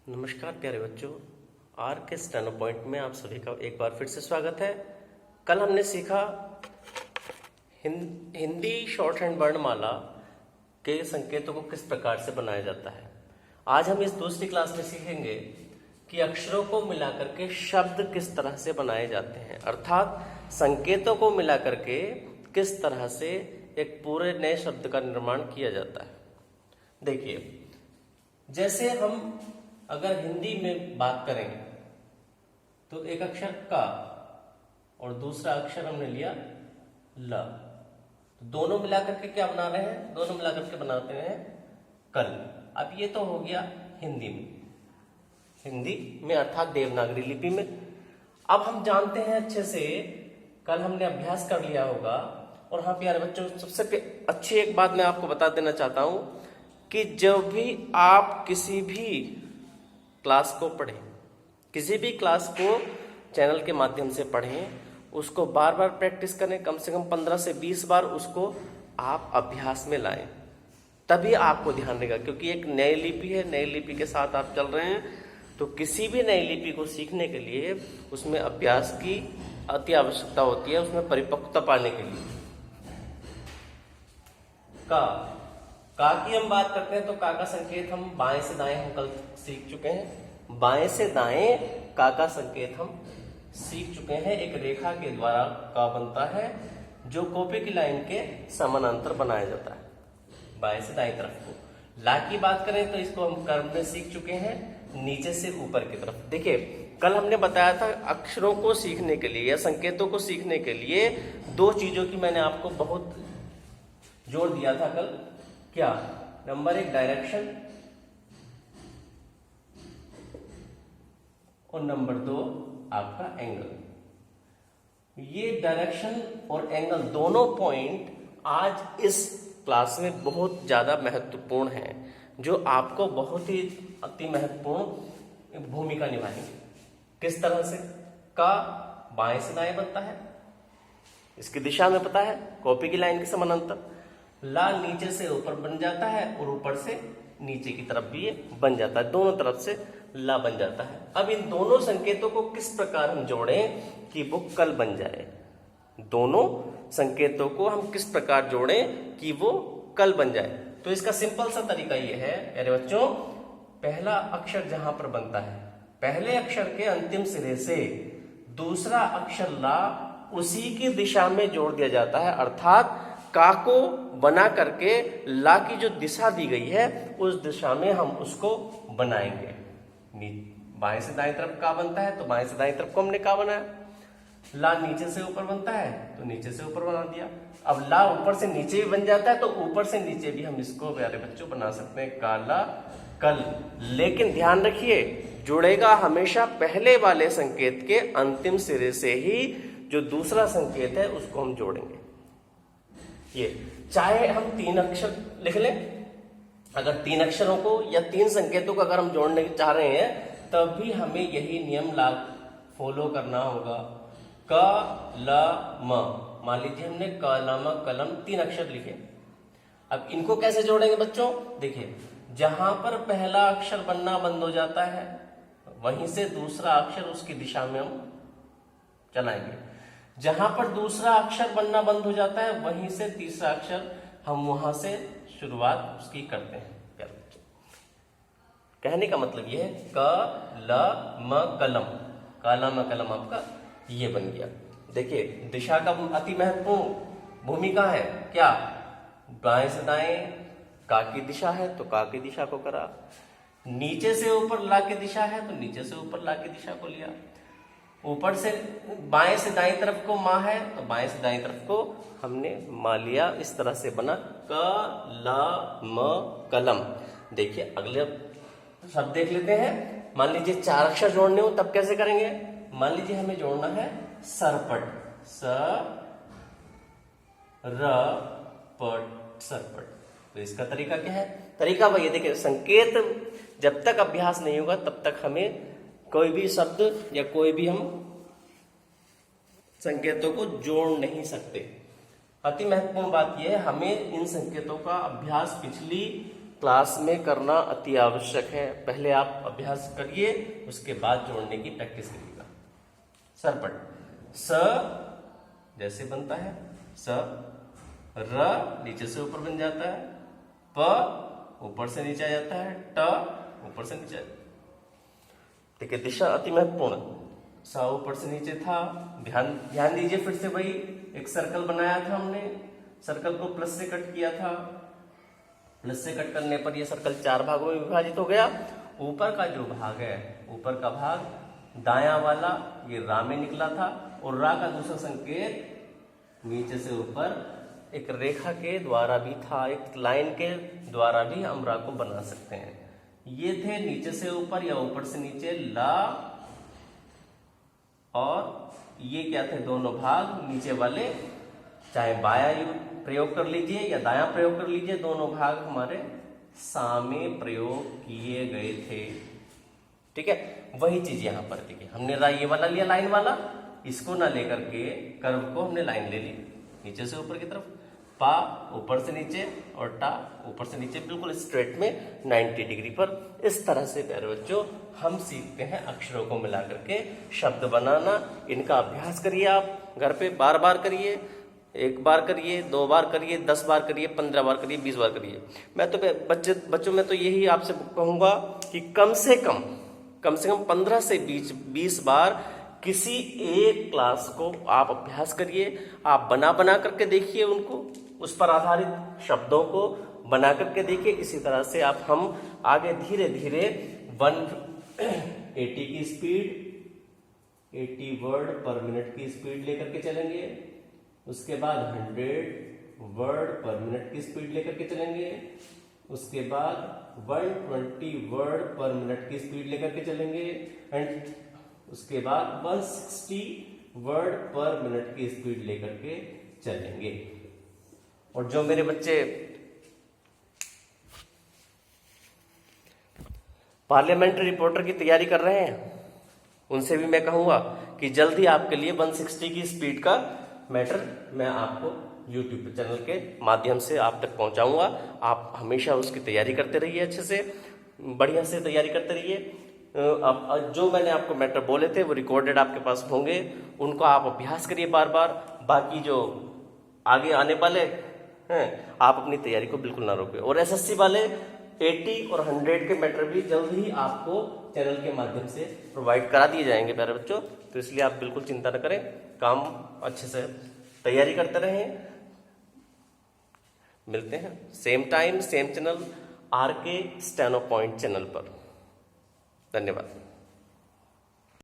नमस्कार प्यारे बच्चों, आर के स्टेनो पॉइंट में आप सभी का एक बार फिर से स्वागत है। कल हमने सीखा हिंदी शॉर्ट हैंड वर्णमाला के संकेतों को किस प्रकार से बनाया जाता है। आज हम इस दूसरी क्लास में सीखेंगे कि अक्षरों को मिलाकर के शब्द किस तरह से बनाए जाते हैं, अर्थात संकेतों को मिलाकर के किस तरह से एक पूरे नए शब्द का निर्माण किया जाता है। देखिए, जैसे हम अगर हिंदी में बात करें तो एक अक्षर का और दूसरा अक्षर हमने लिया ल, तो दोनों मिलाकर के क्या बना रहे हैं? दोनों मिलाकर के बनाते हैं कल। अब ये तो हो गया हिंदी में अर्थात देवनागरी लिपि में। अब हम जानते हैं अच्छे से, कल हमने अभ्यास कर लिया होगा। और हाँ प्यारे बच्चों, सबसे अच्छी एक बात मैं आपको बता देना चाहता हूं कि जब भी आप किसी भी क्लास को पढ़ें, किसी भी क्लास को चैनल के माध्यम से पढ़ें, उसको बार बार प्रैक्टिस करें, कम से कम 15 से 20 बार उसको आप अभ्यास में लाएं, तभी आपको ध्यान रहेगा। क्योंकि एक नई लिपि है, नई लिपि के साथ आप चल रहे हैं, तो किसी भी नई लिपि को सीखने के लिए उसमें अभ्यास की अति आवश्यकता होती है, उसमें परिपक्वता पाने के लिए। का की हम बात करते हैं तो का का संकेत हम बाएं से दाएं हम कल सीख चुके हैं। बाएं से दाएं का संकेत हम सीख चुके हैं। एक रेखा के द्वारा का बनता है जो कॉपी की लाइन के समानांतर बनाया जाता है बाएं से दाएं तरफ को। ला की बात करें तो इसको हम कर्म में सीख चुके हैं, नीचे से ऊपर की तरफ। देखिए, कल हमने बताया था अक्षरों को सीखने के लिए या संकेतों को सीखने के लिए दो चीजों की मैंने आपको बहुत जोर दिया था कल। क्या? नंबर 1 डायरेक्शन और नंबर 2 आपका एंगल। ये डायरेक्शन और एंगल दोनों पॉइंट आज इस क्लास में बहुत ज्यादा महत्वपूर्ण हैं, जो आपको बहुत ही अति महत्वपूर्ण भूमिका निभाएंगे। किस तरह से? का बाएं से दाएं बनता है, इसकी दिशा में पता है, कॉपी की लाइन के समानांतर। ला नीचे से ऊपर बन जाता है और ऊपर से नीचे की तरफ भी ये बन जाता है, दोनों तरफ से ला बन जाता है। अब इन दोनों संकेतों को किस प्रकार हम जोड़ें कि वो कल बन जाए? दोनों संकेतों को हम किस प्रकार जोड़ें कि वो कल बन जाए? तो इसका सिंपल सा तरीका ये है मेरे बच्चों, पहला अक्षर जहां पर बनता है, पहले अक्षर के अंतिम सिरे से दूसरा अक्षर ला उसी की दिशा में जोड़ दिया जाता है, अर्थात का को बना करके ला की जो दिशा दी गई है उस दिशा में हम उसको बनाएंगे। बाएं से दाएं तरफ का बनता है तो बाएं से दाएं तरफ को हमने का बनाया। ला नीचे से ऊपर बनता है तो नीचे से ऊपर बना दिया। अब ला ऊपर से नीचे भी बन जाता है तो ऊपर से नीचे भी हम इसको प्यारे बच्चों बना सकते हैं, काला कल। लेकिन ध्यान रखिए, जुड़ेगा हमेशा पहले वाले संकेत के अंतिम सिरे से ही, जो दूसरा संकेत है उसको हम जोड़ेंगे। ये चाहे हम 3 अक्षर लिख लें, अगर 3 अक्षरों को या 3 संकेतों को अगर हम जोड़ने चाह रहे हैं तब भी हमें यही नियम फॉलो करना होगा। क ल म, मान लीजिए हमने क ल म कलम 3 अक्षर लिखे। अब इनको कैसे जोड़ेंगे बच्चों? देखिए, जहां पर पहला अक्षर बनना बंद हो जाता है वहीं से दूसरा अक्षर उसकी दिशा में हम चलाएंगे। जहां पर दूसरा अक्षर बनना बंद हो जाता है वहीं से तीसरा अक्षर हम वहां से शुरुआत उसकी करते हैं। कहने का मतलब यह है क ल म कलम, काला म कलम आपका ये बन गया। देखिए, दिशा का अति महत्वपूर्ण भूमिका है। क्या? बाएं से दाएं का की दिशा है तो का की दिशा को करा, नीचे से ऊपर ला की दिशा है तो नीचे से ऊपर ला की दिशा को लिया, ऊपर से बाएं से दाएं तरफ को माँ है तो बाएं से दाएं तरफ को हमने मा लिया। इस तरह से बना क ल म कलम। देखिए, अगले शब्द देख लेते हैं। मान लीजिए 4 अक्षर जोड़ने हो तब कैसे करेंगे? मान लीजिए हमें जोड़ना है सरपट, स र पट, सरपट। तो इसका तरीका क्या है? तरीका वही है, देखिए, संकेत जब तक अभ्यास नहीं होगा तब तक हमें कोई भी शब्द या कोई भी हम संकेतों को जोड़ नहीं सकते। अति महत्वपूर्ण बात यह है, हमें इन संकेतों का अभ्यास पिछली क्लास में करना अति आवश्यक है। पहले आप अभ्यास करिए, उसके बाद जोड़ने की प्रैक्टिस करिएगा। सरपट स जैसे बनता है स, र नीचे से ऊपर बन जाता है, प ऊपर से नीचे आ जाता है, ट ऊपर से नीचे। ठीक है, दिशा अति महत्वपूर्ण। स ऊपर से नीचे था, ध्यान दीजिए। फिर से वही एक सर्कल बनाया था हमने, सर्कल को प्लस से कट किया था। प्लस से कट करने पर यह सर्कल 4 भागों में विभाजित हो गया। ऊपर का जो भाग है, ऊपर का भाग दायां वाला ये रा में निकला था, और रा का दूसरा संकेत नीचे से ऊपर एक रेखा के द्वारा भी था, एक लाइन के द्वारा भी हम रा को बना सकते हैं। ये थे नीचे से ऊपर या ऊपर से नीचे ला, और ये क्या थे, दोनों भाग नीचे वाले, चाहे बाया प्रयोग कर लीजिए या दाया प्रयोग कर लीजिए, दोनों भाग हमारे सामे प्रयोग किए गए थे। ठीक है, वही चीज यहां पर देखिए, हमने ये वाला लिया लाइन वाला, इसको ना लेकर के कर्व को हमने लाइन ले ली नीचे से ऊपर की तरफ, पा ऊपर से नीचे और टा ऊपर से नीचे, बिल्कुल स्ट्रेट में 90 डिग्री पर। इस तरह से प्यारे बच्चों हम सीखते हैं अक्षरों को मिला करके शब्द बनाना। इनका अभ्यास करिए आप घर पे, बार बार करिए, 1 बार करिए, 2 बार करिए, 10 बार करिए, 15 बार करिए, 20 बार करिए। मैं तो बच्चों में तो यही आपसे कहूंगा कि कम से कम 15 से 20 बार किसी एक क्लास को आप अभ्यास करिए। आप बना करके देखिए उनको, उस पर आधारित शब्दों को बना करके देखिए। इसी तरह से हम आगे धीरे धीरे 180 की स्पीड, 80 वर्ड पर मिनट की स्पीड लेकर के चलेंगे। उसके बाद 100 वर्ड पर मिनट की स्पीड लेकर के चलेंगे। उसके बाद 120 वर्ड पर मिनट की स्पीड लेकर के चलेंगे। एंड उसके बाद 160 वर्ड पर मिनट की स्पीड लेकर के चलेंगे। और जो मेरे बच्चे पार्लियामेंट्री रिपोर्टर की तैयारी कर रहे हैं, उनसे भी मैं कहूंगा कि जल्दी आपके लिए 160 की स्पीड का मैटर मैं आपको YouTube चैनल के माध्यम से आप तक पहुंचाऊंगा। आप हमेशा उसकी तैयारी करते रहिए, अच्छे से बढ़िया से तैयारी करते रहिए। अब जो मैंने आपको मैटर बोले थे वो रिकॉर्डेड आपके पास होंगे, उनको आप अभ्यास करिए बार बार। बाकी जो आगे आने वाले हैं, आप अपनी तैयारी को बिल्कुल ना रोकें। और SSC वाले 80 और 100 के मैटर भी जल्द ही आपको चैनल के माध्यम से प्रोवाइड करा दिए जाएंगे प्यारे बच्चों। तो इसलिए आप बिल्कुल चिंता न करें, काम अच्छे से तैयारी करते रहें। मिलते हैं same time same channel RK steno point channel पर। धन्यवाद।